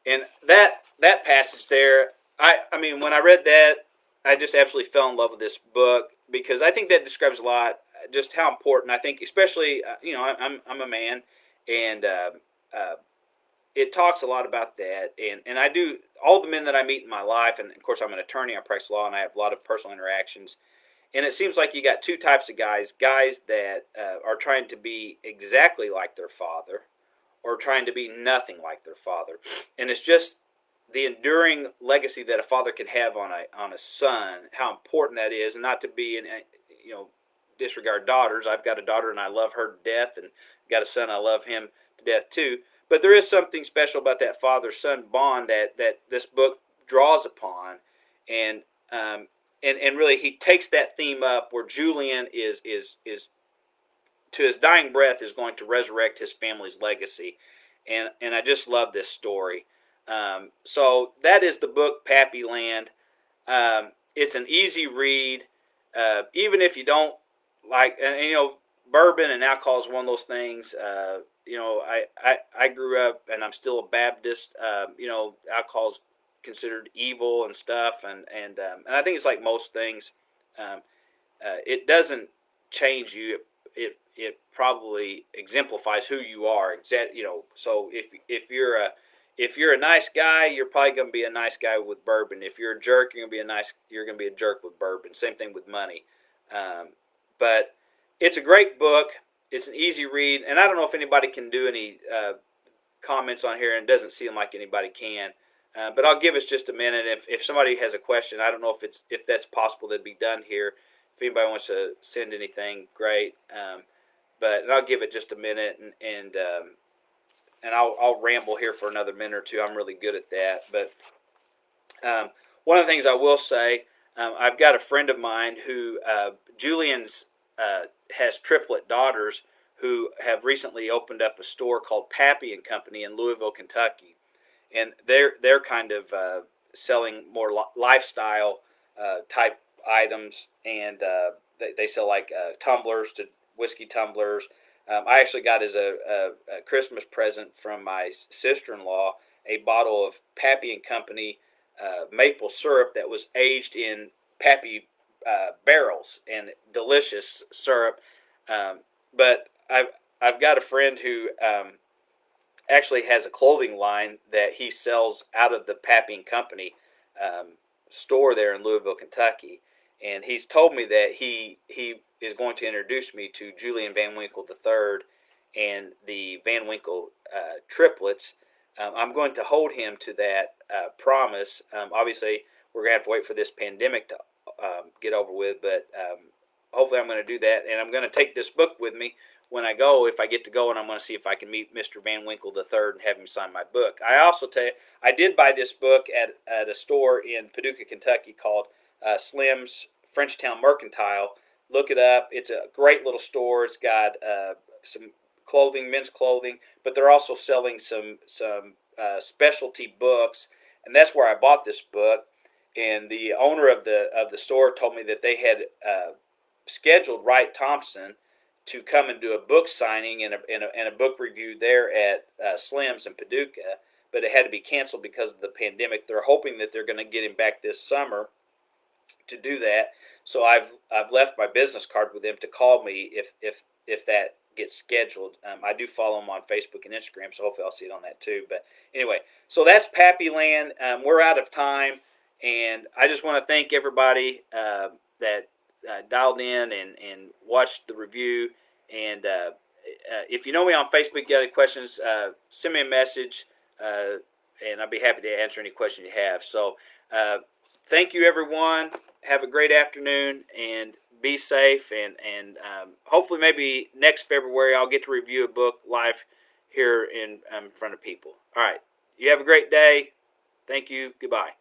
And that passage there, I mean, when I read that, I just absolutely fell in love with this book because I think that describes a lot just how important. I think, especially, I'm a man, and uh, it talks a lot about that. And I do, all the men that I meet in my life, and of course I'm an attorney, I practice law, and I have a lot of personal interactions. And it seems like you got two types of guys that are trying to be exactly like their father, or trying to be nothing like their father. And it's just the enduring legacy that a father can have on a son, how important that is, and not to be disregard daughters. I've got a daughter and I love her to death, and got a son, I love him to death too. But there is something special about that father-son bond that this book draws upon, and and really he takes that theme up where Julian is to his dying breath is going to resurrect his family's legacy, and I just love this story. So that is the book Pappy Land. It's an easy read, even if you don't like, bourbon and alcohol is one of those things. I grew up and I'm still a Baptist. Alcohol's considered evil and stuff, and I think it's like most things. It doesn't change you. It probably exemplifies who you are. So if you're a nice guy, you're probably going to be a nice guy with bourbon. If you're a jerk, you're going to be a jerk with bourbon. Same thing with money. But it's a great book. It's an easy read, and I don't know if anybody can do any comments on here, and it doesn't seem like anybody can. But I'll give us just a minute. If somebody has a question, I don't know if that's possible that'd be done here. If anybody wants to send anything, great. But I'll give it just a minute, and I'll ramble here for another minute or two. I'm really good at that. But one of the things I will say, I've got a friend of mine who Julian's has triplet daughters who have recently opened up a store called Pappy and Company in Louisville, Kentucky, and they're kind of selling more lifestyle type items, and they sell like tumblers to whiskey tumblers. I actually got as a Christmas present from my sister-in-law a bottle of Pappy and Company maple syrup that was aged in Pappy barrels, and delicious syrup. But I've got a friend who actually has a clothing line that he sells out of the Pappy and Company store there in Louisville, Kentucky. And he's told me that he is going to introduce me to Julian Van Winkle III and the Van Winkle triplets. I'm going to hold him to that promise. Obviously, we're going to have to wait for this pandemic to get over with, but hopefully I'm going to do that. And I'm going to take this book with me when I go, if I get to go, and I'm going to see if I can meet Mr. Van Winkle III and have him sign my book. I also tell you, I did buy this book at a store in Paducah, Kentucky called Slim's Frenchtown Mercantile. Look it up. It's a great little store. It's got some clothing, men's clothing, but they're also selling some specialty books, and that's where I bought this book. And the owner of the store told me that they had scheduled Wright Thompson to come and do a book signing and a book review there at Slim's in Paducah, but it had to be canceled because of the pandemic. They're hoping that they're going to get him back this summer to do that. So I've left my business card with them to call me if that gets scheduled. I do follow them on Facebook and Instagram, so hopefully I'll see it on that too. But anyway, so that's Pappy Land. We're out of time, and I just want to thank everybody that dialed in and watched the review. And if you know me on Facebook, you got any questions, send me a message, and I'll be happy to answer any question you have. So thank you, everyone. Have a great afternoon, and be safe. And hopefully maybe next February I'll get to review a book live here in front of people. All right. You have a great day. Thank you. Goodbye.